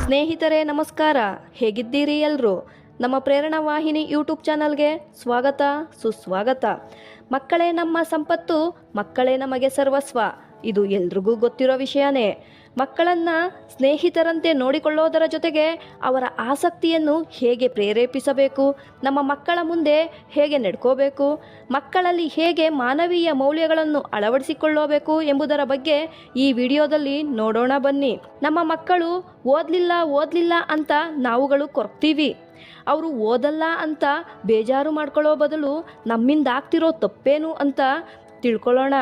ಸ್ನೇಹಿತರೆ ನಮಸ್ಕಾರ, ಹೇಗಿದ್ದೀರಿ ಎಲ್ಲರೂ? ನಮ್ಮ ಪ್ರೇರಣಾ ವಾಹಿನಿ ಯೂಟ್ಯೂಬ್ ಚಾನಲ್ಗೆ ಸ್ವಾಗತ ಸುಸ್ವಾಗತ. ಮಕ್ಕಳೇ ನಮ್ಮ ಸಂಪತ್ತು, ಮಕ್ಕಳೇ ನಮಗೆ ಸರ್ವಸ್ವ. ಇದು ಎಲ್ರಿಗೂ ಗೊತ್ತಿರೋ ವಿಷಯನೇ. ಮಕ್ಕಳನ್ನು ಸ್ನೇಹಿತರಂತೆ ನೋಡಿಕೊಳ್ಳೋದರ ಜೊತೆಗೆ ಅವರ ಆಸಕ್ತಿಯನ್ನು ಹೇಗೆ ಪ್ರೇರೇಪಿಸಬೇಕು, ನಮ್ಮ ಮಕ್ಕಳ ಮುಂದೆ ಹೇಗೆ ನಡ್ಕೋಬೇಕು, ಮಕ್ಕಳಲ್ಲಿ ಹೇಗೆ ಮಾನವೀಯ ಮೌಲ್ಯಗಳನ್ನು ಅಳವಡಿಸಿಕೊಳ್ಳಬೇಕು ಎಂಬುದರ ಬಗ್ಗೆ ಈ ವಿಡಿಯೋದಲ್ಲಿ ನೋಡೋಣ ಬನ್ನಿ. ನಮ್ಮ ಮಕ್ಕಳು ಓದಲಿಲ್ಲ ಅಂತ ನಾವುಗಳು ಕೊರಗ್ತೀವಿ. ಅವರು ಓದಲ್ಲ ಅಂತ ಬೇಜಾರು ಮಾಡ್ಕೊಳ್ಳೋ ಬದಲು ನಮ್ಮಿಂದ ಆಗ್ತಿರೋ ತಪ್ಪೇನು ಅಂತ ತಿಳ್ಕೊಳ್ಳೋಣ.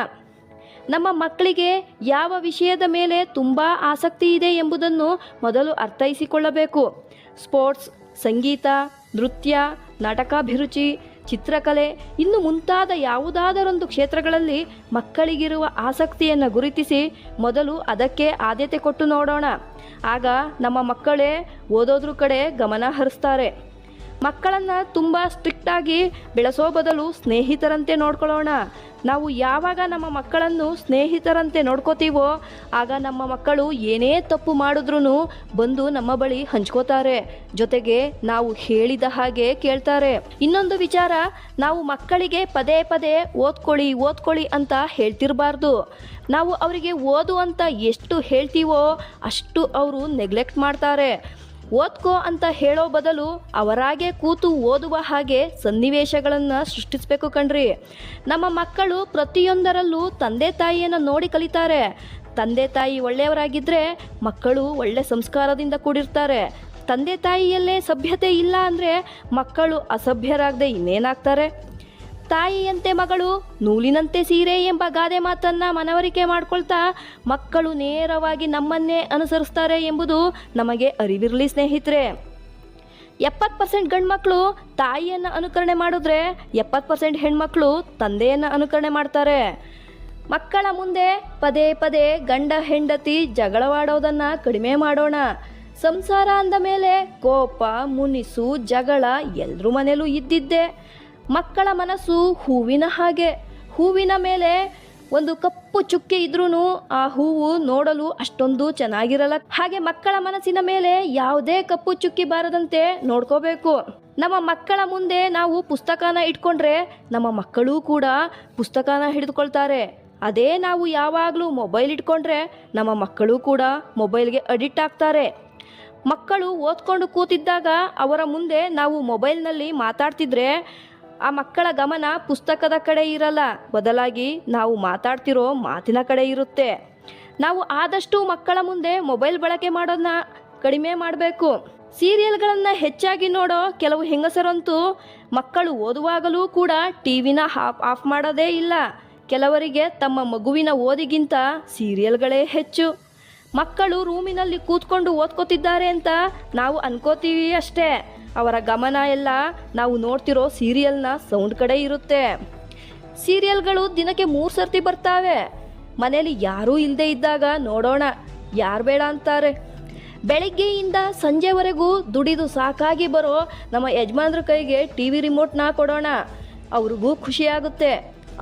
ನಮ್ಮ ಮಕ್ಕಳಿಗೆ ಯಾವ ವಿಷಯದ ಮೇಲೆ ತುಂಬ ಆಸಕ್ತಿ ಇದೆ ಎಂಬುದನ್ನು ಮೊದಲು ಅರ್ಥೈಸಿಕೊಳ್ಳಬೇಕು. ಸ್ಪೋರ್ಟ್ಸ್, ಸಂಗೀತ, ನೃತ್ಯ, ನಾಟಕಾಭಿರುಚಿ, ಚಿತ್ರಕಲೆ ಇನ್ನು ಮುಂತಾದ ಯಾವುದಾದರೊಂದು ಕ್ಷೇತ್ರಗಳಲ್ಲಿ ಮಕ್ಕಳಿಗಿರುವ ಆಸಕ್ತಿಯನ್ನು ಗುರುತಿಸಿ ಮೊದಲು ಅದಕ್ಕೆ ಆದ್ಯತೆ ಕೊಟ್ಟು ನೋಡೋಣ. ಆಗ ನಮ್ಮ ಮಕ್ಕಳೇ ಓದೋದ್ರ ಕಡೆ ಗಮನ ಹರಿಸ್ತಾರೆ. ಮಕ್ಕಳನ್ನು ತುಂಬ ಸ್ಟ್ರಿಕ್ಟಾಗಿ ಬೆಳೆಸೋ ಬದಲು ಸ್ನೇಹಿತರಂತೆ ನೋಡ್ಕೊಳ್ಳೋಣ. ನಾವು ಯಾವಾಗ ನಮ್ಮ ಮಕ್ಕಳನ್ನು ಸ್ನೇಹಿತರಂತೆ ನೋಡ್ಕೋತೀವೋ ಆಗ ನಮ್ಮ ಮಕ್ಕಳು ಏನೇ ತಪ್ಪು ಮಾಡಿದ್ರೂ ಬಂದು ನಮ್ಮ ಬಳಿ ಹಂಚ್ಕೋತಾರೆ. ಜೊತೆಗೆ ನಾವು ಹೇಳಿದ ಹಾಗೆ ಕೇಳ್ತಾರೆ. ಇನ್ನೊಂದು ವಿಚಾರ, ನಾವು ಮಕ್ಕಳಿಗೆ ಪದೇ ಪದೇ ಓದ್ಕೊಳ್ಳಿ ಅಂತ ಹೇಳ್ತಿರಬಾರ್ದು. ನಾವು ಅವರಿಗೆ ಓದು ಅಂತ ಎಷ್ಟು ಹೇಳ್ತೀವೋ ಅಷ್ಟು ಅವರು ನೆಗ್ಲೆಕ್ಟ್ ಮಾಡ್ತಾರೆ. ಓದ್ಕೋ ಅಂತ ಹೇಳೋ ಬದಲು ಅವರಾಗೆ ಕೂತು ಓದುವ ಹಾಗೆ ಸನ್ನಿವೇಶಗಳನ್ನು ಸೃಷ್ಟಿಸಬೇಕು ಕಣ್ರಿ. ನಮ್ಮ ಮಕ್ಕಳು ಪ್ರತಿಯೊಂದರಲ್ಲೂ ತಂದೆ ತಾಯಿಯನ್ನು ನೋಡಿ ಕಲಿತಾರೆ. ತಂದೆ ತಾಯಿ ಒಳ್ಳೆಯವರಾಗಿದ್ದರೆ ಮಕ್ಕಳು ಒಳ್ಳೆ ಸಂಸ್ಕಾರದಿಂದ ಕೂಡಿರ್ತಾರೆ. ತಂದೆ ತಾಯಿಯಲ್ಲೇ ಸಭ್ಯತೆ ಇಲ್ಲ ಅಂದರೆ ಮಕ್ಕಳು ಅಸಭ್ಯರಾಗದೆ ಇನ್ನೇನಾಗ್ತಾರೆ? ತಾಯಿಯಂತೆ ಮಗಳು, ನೂಲಿನಂತೆ ಸೀರೆ ಎಂಬ ಗಾದೆ ಮಾತನ್ನು ಮನವರಿಕೆ ಮಾಡ್ಕೊಳ್ತಾ ಮಕ್ಕಳು ನೇರವಾಗಿ ನಮ್ಮನ್ನೇ ಅನುಸರಿಸ್ತಾರೆ ಎಂಬುದು ನಮಗೆ ಅರಿವಿರಲಿ ಸ್ನೇಹಿತರೆ. 70% ಗಂಡು ಮಕ್ಕಳು ತಾಯಿಯನ್ನು ಅನುಕರಣೆ ಮಾಡಿದ್ರೆ 70% ಹೆಣ್ಮಕ್ಳು ತಂದೆಯನ್ನು ಅನುಕರಣೆ ಮಾಡ್ತಾರೆ. ಮಕ್ಕಳ ಮುಂದೆ ಪದೇ ಪದೇ ಗಂಡ ಹೆಂಡತಿ ಜಗಳವಾಡೋದನ್ನು ಕಡಿಮೆ ಮಾಡೋಣ. ಸಂಸಾರ ಅಂದ ಮೇಲೆ ಕೋಪ, ಮುನಿಸು, ಜಗಳ ಎಲ್ಲರ ಮನೇಲೂ ಇದ್ದಿದ್ದೆ. ಮಕ್ಕಳ ಮನಸ್ಸು ಹೂವಿನ ಹಾಗೆ. ಹೂವಿನ ಮೇಲೆ ಒಂದು ಕಪ್ಪು ಚುಕ್ಕೆ ಇದ್ರೂ ಆ ಹೂವು ನೋಡಲು ಅಷ್ಟೊಂದು ಚೆನ್ನಾಗಿರಲ್ಲ. ಹಾಗೆ ಮಕ್ಕಳ ಮನಸ್ಸಿನ ಮೇಲೆ ಯಾವುದೇ ಕಪ್ಪು ಚುಕ್ಕಿ ಬಾರದಂತೆ ನೋಡ್ಕೋಬೇಕು. ನಮ್ಮ ಮಕ್ಕಳ ಮುಂದೆ ನಾವು ಪುಸ್ತಕನ ಇಟ್ಕೊಂಡ್ರೆ ನಮ್ಮ ಮಕ್ಕಳೂ ಕೂಡ ಪುಸ್ತಕನ ಹಿಡಿದುಕೊಳ್ತಾರೆ. ಅದೇ ನಾವು ಯಾವಾಗಲೂ ಮೊಬೈಲ್ ಇಟ್ಕೊಂಡ್ರೆ ನಮ್ಮ ಮಕ್ಕಳು ಕೂಡ ಮೊಬೈಲ್ಗೆ ಅಡಿಕ್ಟ್ ಆಗ್ತಾರೆ. ಮಕ್ಕಳು ಓದ್ಕೊಂಡು ಕೂತಿದ್ದಾಗ ಅವರ ಮುಂದೆ ನಾವು ಮೊಬೈಲ್ನಲ್ಲಿ ಮಾತಾಡ್ತಿದ್ರೆ ಆ ಮಕ್ಕಳ ಗಮನ ಪುಸ್ತಕದ ಕಡೆ ಇರಲ್ಲ, ಬದಲಾಗಿ ನಾವು ಮಾತಾಡ್ತಿರೋ ಮಾತಿನ ಕಡೆ ಇರುತ್ತೆ. ನಾವು ಆದಷ್ಟು ಮಕ್ಕಳ ಮುಂದೆ ಮೊಬೈಲ್ ಬಳಕೆ ಮಾಡೋದನ್ನ ಕಡಿಮೆ ಮಾಡಬೇಕು. ಸೀರಿಯಲ್ಗಳನ್ನು ಹೆಚ್ಚಾಗಿ ನೋಡೋ ಕೆಲವು ಹೆಂಗಸರಂತೂ ಮಕ್ಕಳು ಓದುವಾಗಲೂ ಕೂಡ ಟಿವಿನ ಆಫ್ ಮಾಡೋದೇ ಇಲ್ಲ. ಕೆಲವರಿಗೆ ತಮ್ಮ ಮಗುವಿನ ಓದಿಗಿಂತ ಸೀರಿಯಲ್ಗಳೇ ಹೆಚ್ಚು. ಮಕ್ಕಳು ರೂಮಿನಲ್ಲಿ ಕೂತ್ಕೊಂಡು ಓದ್ಕೋತಿದ್ದಾರೆ ಅಂತ ನಾವು ಅನ್ಕೋತೀವಿ ಅಷ್ಟೇ. ಅವರ ಗಮನ ಎಲ್ಲ ನಾವು ನೋಡ್ತಿರೋ ಸೀರಿಯಲ್ನ ಸೌಂಡ್ ಕಡೆ ಇರುತ್ತೆ. ಸೀರಿಯಲ್ಗಳು ದಿನಕ್ಕೆ 3 ಸರ್ತಿ ಬರ್ತಾವೆ. ಮನೇಲಿ ಯಾರೂ ಇಲ್ಲದೆ ಇದ್ದಾಗ ನೋಡೋಣ, ಯಾರು ಬೇಡ ಅಂತಾರೆ? ಬೆಳಗ್ಗೆಯಿಂದ ಸಂಜೆವರೆಗೂ ದುಡಿದು ಸಾಕಾಗಿ ಬರೋ ನಮ್ಮ ಯಜಮಾನ್ರ ಕೈಗೆ ಟಿವಿ ರಿಮೋಟ್ನ ಕೊಡೋಣ. ಅವ್ರಿಗೂ ಖುಷಿಯಾಗುತ್ತೆ.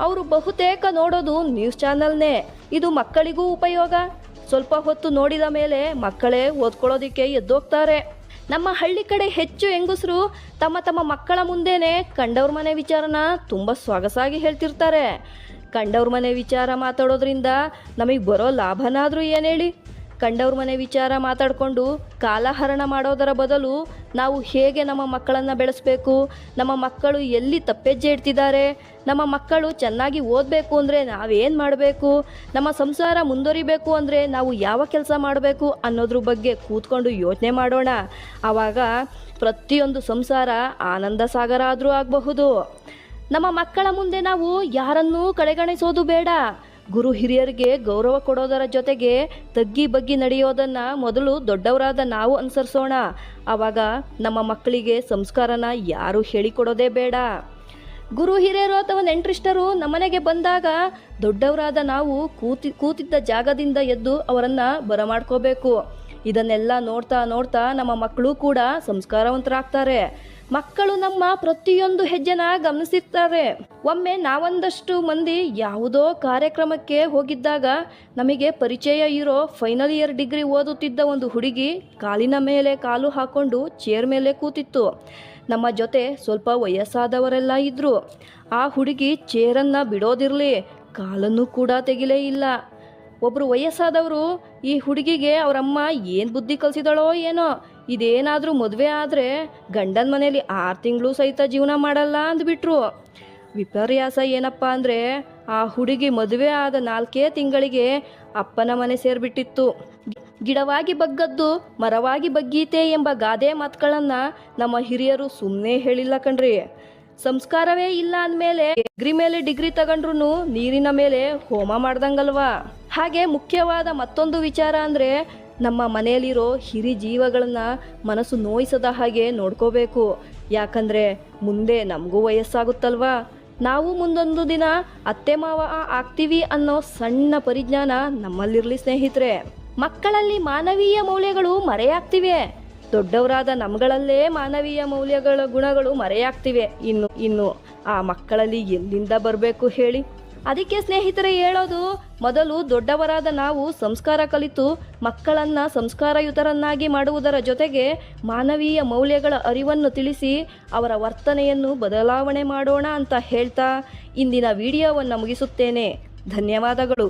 ಅವರು ಬಹುತೇಕ ನೋಡೋದು ನ್ಯೂಸ್ ಚಾನಲ್ನೇ. ಇದು ಮಕ್ಕಳಿಗೂ ಉಪಯೋಗ. ಸ್ವಲ್ಪ ಹೊತ್ತು ನೋಡಿದ ಮೇಲೆ ಮಕ್ಕಳೇ ಓದ್ಕೊಳ್ಳೋದಕ್ಕೆ ಎದ್ದೋಗ್ತಾರೆ. ನಮ್ಮ ಹಳ್ಳಿ ಕಡೆ ಹೆಚ್ಚು ಹೆಂಗಸರು ತಮ್ಮ ಮಕ್ಕಳ ಮುಂದೆನೇ ಕಂಡವ್ರ ಮನೆ ವಿಚಾರನ ತುಂಬ ಸೊಗಸಾಗಿ ಹೇಳ್ತಿರ್ತಾರೆ. ಕಂಡವ್ರ ಮನೆ ವಿಚಾರ ಮಾತಾಡೋದ್ರಿಂದ ನಮಗೆ ಬರೋ ಲಾಭನಾದರೂ ಏನು ಹೇಳಿ? ಕಂಡವ್ರ ಮನೆ ವಿಚಾರ ಮಾತಾಡಿಕೊಂಡು ಕಾಲಹರಣ ಮಾಡೋದರ ಬದಲು ನಾವು ಹೇಗೆ ನಮ್ಮ ಮಕ್ಕಳನ್ನು ಬೆಳೆಸಬೇಕು, ನಮ್ಮ ಮಕ್ಕಳು ಎಲ್ಲಿ ತಪ್ಪೆಜ್ಜೆ ಇಡ್ತಿದ್ದಾರೆ, ನಮ್ಮ ಮಕ್ಕಳು ಚೆನ್ನಾಗಿ ಓದಬೇಕು ಅಂದರೆ ನಾವೇನು ಮಾಡಬೇಕು, ನಮ್ಮ ಸಂಸಾರ ಮುಂದುವರಿಬೇಕು ಅಂದರೆ ನಾವು ಯಾವ ಕೆಲಸ ಮಾಡಬೇಕು ಅನ್ನೋದ್ರ ಬಗ್ಗೆ ಕೂತ್ಕೊಂಡು ಯೋಚನೆ ಮಾಡೋಣ. ಆವಾಗ ಪ್ರತಿಯೊಂದು ಸಂಸಾರ ಆನಂದ ಸಾಗರ ಆದರೂ ಆಗಬಹುದು. ನಮ್ಮ ಮಕ್ಕಳ ಮುಂದೆ ನಾವು ಯಾರನ್ನೂ ಕಡೆಗಣಿಸೋದು ಬೇಡ. ಗುರು ಹಿರಿಯರಿಗೆ ಗೌರವ ಕೊಡೋದರ ಜೊತೆಗೆ ತಗ್ಗಿ ಬಗ್ಗಿ ನಡೆಯೋದನ್ನು ಮೊದಲು ದೊಡ್ಡವರಾದ ನಾವು ಅನುಸರಿಸೋಣ. ಆವಾಗ ನಮ್ಮ ಮಕ್ಕಳಿಗೆ ಸಂಸ್ಕಾರನ ಯಾರೂ ಹೇಳಿಕೊಡೋದೇ ಬೇಡ. ಗುರು ಹಿರಿಯರು ಅಥವಾ ನೆಂಟರಿಷ್ಟರು ನಮ್ಮನೆಗೆ ಬಂದಾಗ ದೊಡ್ಡವರಾದ ನಾವು ಕೂತಿದ್ದ ಜಾಗದಿಂದ ಎದ್ದು ಅವರನ್ನು ಬರಮಾಡ್ಕೋಬೇಕು. ಇದನ್ನೆಲ್ಲ ನೋಡ್ತಾ ನಮ್ಮ ಮಕ್ಕಳು ಕೂಡ ಸಂಸ್ಕಾರವಂತರಾಗ್ತಾರೆ. ಮಕ್ಕಳು ನಮ್ಮ ಪ್ರತಿಯೊಂದು ಹೆಜ್ಜೆನ ಗಮನಿಸಿರ್ತಾರೆ. ಒಮ್ಮೆ ನಾವೊಂದಷ್ಟು ಮಂದಿ ಯಾವುದೋ ಕಾರ್ಯಕ್ರಮಕ್ಕೆ ಹೋಗಿದ್ದಾಗ ನಮಗೆ ಪರಿಚಯ ಇರೋ ಫೈನಲ್ ಇಯರ್ ಡಿಗ್ರಿ ಓದುತ್ತಿದ್ದ ಒಂದು ಹುಡುಗಿ ಕಾಲಿನ ಮೇಲೆ ಕಾಲು ಹಾಕೊಂಡು ಚೇರ್ ಮೇಲೆ ಕೂತಿತ್ತು. ನಮ್ಮ ಜೊತೆ ಸ್ವಲ್ಪ ವಯಸ್ಸಾದವರೆಲ್ಲ ಇದ್ರು. ಆ ಹುಡುಗಿ ಚೇರನ್ನು ಬಿಡೋದಿರಲಿ, ಕಾಲನ್ನು ಕೂಡ ತೆಗಿಲೇ ಇಲ್ಲ. ಒಬ್ಬರು ವಯಸ್ಸಾದವರು ಈ ಹುಡುಗಿಗೆ ಅವರಮ್ಮ ಏನು ಬುದ್ಧಿ ಕಲಿಸಿದಳೋ ಏನೋ, ಇದೇನಾದರೂ ಮದುವೆ ಆದರೆ ಗಂಡನ ಮನೇಲಿ 6 ತಿಂಗಳು ಸಹಿತ ಜೀವನ ಮಾಡಲ್ಲ ಅಂದ್ಬಿಟ್ರು. ವಿಪರ್ಯಾಸ ಏನಪ್ಪ ಅಂದರೆ ಆ ಹುಡುಗಿ ಮದುವೆ ಆದ 4 ತಿಂಗಳಿಗೆ ಅಪ್ಪನ ಮನೆ ಸೇರಿಬಿಟ್ಟಿತ್ತು. ಗಿಡವಾಗಿ ಬಗ್ಗದ್ದು ಮರವಾಗಿ ಬಗ್ಗೀತೆ ಎಂಬ ಗಾದೆ ಮಾತುಗಳನ್ನು ನಮ್ಮ ಹಿರಿಯರು ಸುಮ್ಮನೆ ಹೇಳಿಲ್ಲ ಕಣ್ರಿ. ಸಂಸ್ಕಾರವೇ ಇಲ್ಲ ಅಂದಮೇಲೆ ಡಿಗ್ರಿ ಮೇಲೆ ಡಿಗ್ರಿ ತಗೊಂಡ್ರು ನೀರಿನ ಮೇಲೆ ಹೋಮ ಮಾಡ್ದಂಗಲ್ವಾ. ಹಾಗೆ ಮುಖ್ಯವಾದ ಮತ್ತೊಂದು ವಿಚಾರ ಅಂದರೆ ನಮ್ಮ ಮನೆಯಲ್ಲಿರೋ ಹಿರಿ ಜೀವಗಳನ್ನ ಮನಸ್ಸು ನೋಯಿಸದ ಹಾಗೆ ನೋಡ್ಕೋಬೇಕು. ಯಾಕಂದರೆ ಮುಂದೆ ನಮಗೂ ವಯಸ್ಸಾಗುತ್ತಲ್ವಾ, ನಾವು ಮುಂದೊಂದು ದಿನ ಅತ್ತೆ ಮಾವ ಆಗ್ತೀವಿ ಅನ್ನೋ ಸಣ್ಣ ಪರಿಜ್ಞಾನ ನಮ್ಮಲ್ಲಿರಲಿ ಸ್ನೇಹಿತರೆ. ಮಕ್ಕಳಲ್ಲಿ ಮಾನವೀಯ ಮೌಲ್ಯಗಳು ಮರೆಯಾಗ್ತಿವೆ. ದೊಡ್ಡವರಾದ ನಮ್ಗಳಲ್ಲೇ ಮಾನವೀಯ ಮೌಲ್ಯಗಳ ಗುಣಗಳು ಮರೆಯಾಗ್ತಿವೆ. ಇನ್ನು ಆ ಮಕ್ಕಳಲ್ಲಿ ಎಲ್ಲಿಂದ ಬರಬೇಕು ಹೇಳಿ? ಅದಕ್ಕೆ ಸ್ನೇಹಿತರೆ ಹೇಳೋದು, ಮೊದಲು ದೊಡ್ಡವರಾದ ನಾವು ಸಂಸ್ಕಾರ ಕಲಿತು ಮಕ್ಕಳನ್ನು ಸಂಸ್ಕಾರಯುತರನ್ನಾಗಿ ಮಾಡುವುದರ ಜೊತೆಗೆ ಮಾನವೀಯ ಮೌಲ್ಯಗಳ ಅರಿವನ್ನು ತಿಳಿಸಿ ಅವರ ವರ್ತನೆಯನ್ನು ಬದಲಾವಣೆ ಮಾಡೋಣ ಅಂತ ಹೇಳ್ತಾ ಇಂದಿನ ವಿಡಿಯೋವನ್ನು ಮುಗಿಸುತ್ತೇನೆ. ಧನ್ಯವಾದಗಳು.